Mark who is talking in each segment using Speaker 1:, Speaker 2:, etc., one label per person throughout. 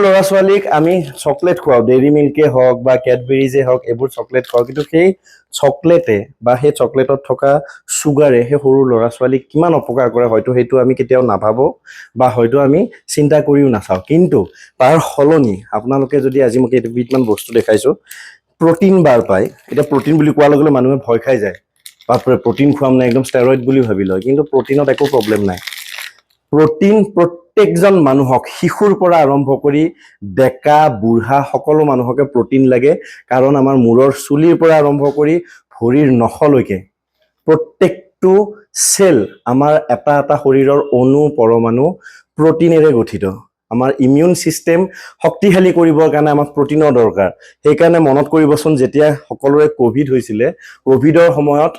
Speaker 1: ল'ৰা ছোৱালীক আমি চকলেট খুৱাওঁ, ডেইৰী মিল্কে হওক বা কেডবেৰিজে হওক, এইবোৰ চকলেট খুৱাওঁ, কিন্তু সেই চকলেটে বা সেই চকলেটত থকা চুগাৰে সেই সৰু ল'ৰা ছোৱালীক কিমান অপকাৰ কৰে হয়তো সেইটো আমি কেতিয়াও নাভাবোঁ বা হয়তো আমি চিন্তা কৰিও নাচাওঁ। কিন্তু তাৰ সলনি আপোনালোকে যদি আজি মোক কেইবিধমান বস্তু দেখাইছোঁ, প্ৰটিন বাৰ পায়। এতিয়া প্ৰটিন বুলি কোৱাৰ লগে লগে মানুহে ভয় খাই যায়, বাপৰে প্ৰটিন খুৱাম নে, একদম ষ্টেৰইড বুলি ভাবি লয়, কিন্তু প্ৰটিনত একো প্ৰব্লেম নাই। প্ৰটিন প্ৰত্যেকজন মানুহক, শিশুৰ পৰা আৰম্ভ কৰি ডেকা বুঢ়া সকলো মানুহকে প্ৰটিন লাগে, কাৰণ আমাৰ মূৰৰ চুলিৰ পৰা আৰম্ভ কৰি ভৰিৰ নখলৈকে প্ৰত্যেকটো চেল, আমাৰ এটা এটা শৰীৰৰ অণু পৰমাণু প্ৰটিনেৰে গঠিত। আমাৰ ইমিউন ছিষ্টেম শক্তিশালী কৰিবৰ কাৰণে আমাক প্ৰটিনৰ দৰকাৰ। সেইকাৰণে মনত কৰিবচোন, যেতিয়া সকলোৰে ক'ভিড হৈছিলে, ক'ভিডৰ সময়ত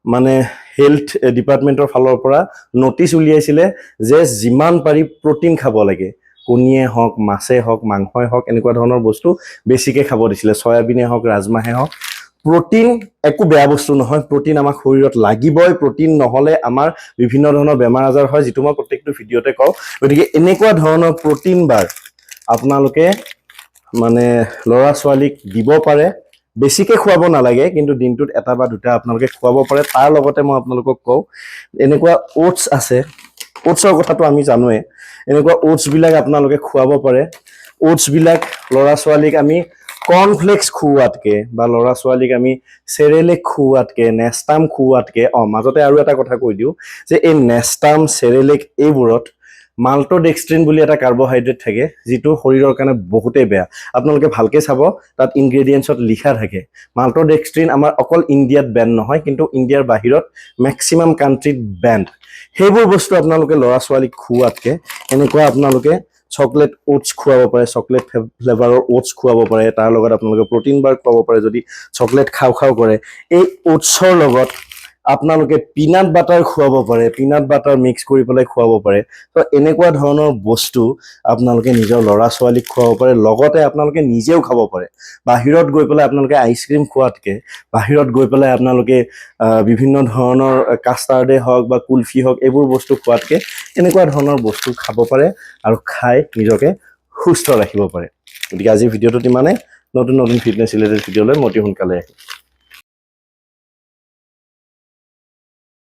Speaker 1: মানে হেল্থ ডিপাৰ্টমেণ্টৰ ফালৰ পৰা নটিচ উলিয়াইছিলে যে যিমান পাৰি প্ৰটিন খাব লাগে, কণীয়ে হওক, মাছে হওক, মাংসই হওক, এনেকুৱা ধৰণৰ বস্তু বেছিকৈ খাব দিছিলে, চয়াবিনে হওক, ৰাজমাহে হওক। প্ৰটিন একো বেয়া বস্তু নহয়, প্ৰটিন আমাক শৰীৰত লাগিবই, প্ৰটিন নহ'লে আমাৰ বিভিন্ন ধৰণৰ বেমাৰ আজাৰ হয়, যিটো মই প্ৰত্যেকটো ভিডিঅ'তে কওঁ। গতিকে এনেকুৱা ধৰণৰ প্ৰটিন বাৰ আপোনালোকে মানে ল'ৰা ছোৱালীক দিব পাৰে। বেছিকৈ খুৱাব নালাগে, কিন্তু দিনটোত এটা বা দুটা আপোনালোকে খুৱাব পাৰে। তাৰ লগতে মই আপোনালোকক কওঁ, এনেকুৱা অ'টছ আছে, অ'টছৰ কথাটো আমি জানোৱে, এনেকুৱা অ'টছবিলাক আপোনালোকে খুৱাব পাৰে। অ'টছবিলাক ল'ৰা ছোৱালীক আমি কৰ্ণফ্লেক্স খুওৱাতকৈ বা ল'ৰা ছোৱালীক আমি চেৰেলেক খুওৱাতকৈ, নেষ্টাম খুওৱাতকৈ, মাজতে আৰু এটা কথা কৈ দিওঁ যে এই নেষ্টাম, চেৰেলেক এইবোৰত মাল্ট'ডেক্সট্ৰিন বুলি এটা কাৰ্বহাইড্ৰেট থাকে, যিটো শৰীৰৰ কাৰণে বহুতেই বেয়া। আপোনালোকে ভালকৈ চাব, তাত ইনগ্ৰেডিয়েণ্টছত লিখা থাকে। মাল্ট'ডেক্সট্ৰিন আমাৰ অকল ইণ্ডিয়াত বেন নহয়, কিন্তু ইণ্ডিয়াৰ বাহিৰত মেক্সিমাম কাণ্ট্ৰিত বেণ্ড। সেইবোৰ বস্তু আপোনালোকে ল'ৰা ছোৱালীক খুওৱাতকৈ এনেকুৱা আপোনালোকে চকলেট অ'টছ খুৱাব পাৰে, চকলেট ফ্লেভাৰৰ অ'টছ খুৱাব পাৰে। তাৰ লগত আপোনালোকে প্ৰটিন বাৰ খুৱাব পাৰে যদি চকলেট খাওঁ খাওঁ কৰে। এই অ'টছৰ লগত আপোনালোকে পিনাট বাটাৰ খুৱাব পাৰে, পিনাট বাটাৰ মিক্স কৰি পেলাই খুৱাব পাৰে। তো এনেকুৱা ধৰণৰ বস্তু আপোনালোকে নিজৰ ল'ৰা ছোৱালীক খুৱাব পাৰে, লগতে আপোনালোকে নিজেও খাব পাৰে। বাহিৰত গৈ পেলাই আপোনালোকে আইচক্ৰীম খোৱাতকৈ, বাহিৰত গৈ পেলাই আপোনালোকে বিভিন্ন ধৰণৰ কাষ্টাৰ্ডে হওক বা কুলফি হওক, এইবোৰ বস্তু খোৱাতকৈ এনেকুৱা ধৰণৰ বস্তু খাব পাৰে আৰু খাই নিজকে সুস্থ ৰাখিব পাৰে। গতিকে আজিৰ ভিডিঅ'টোত ইমানে। নতুন নতুন ফিটনেছ ৰিলেটেড ভিডিঅ'লৈ মই অতি সোনকালে আহিম।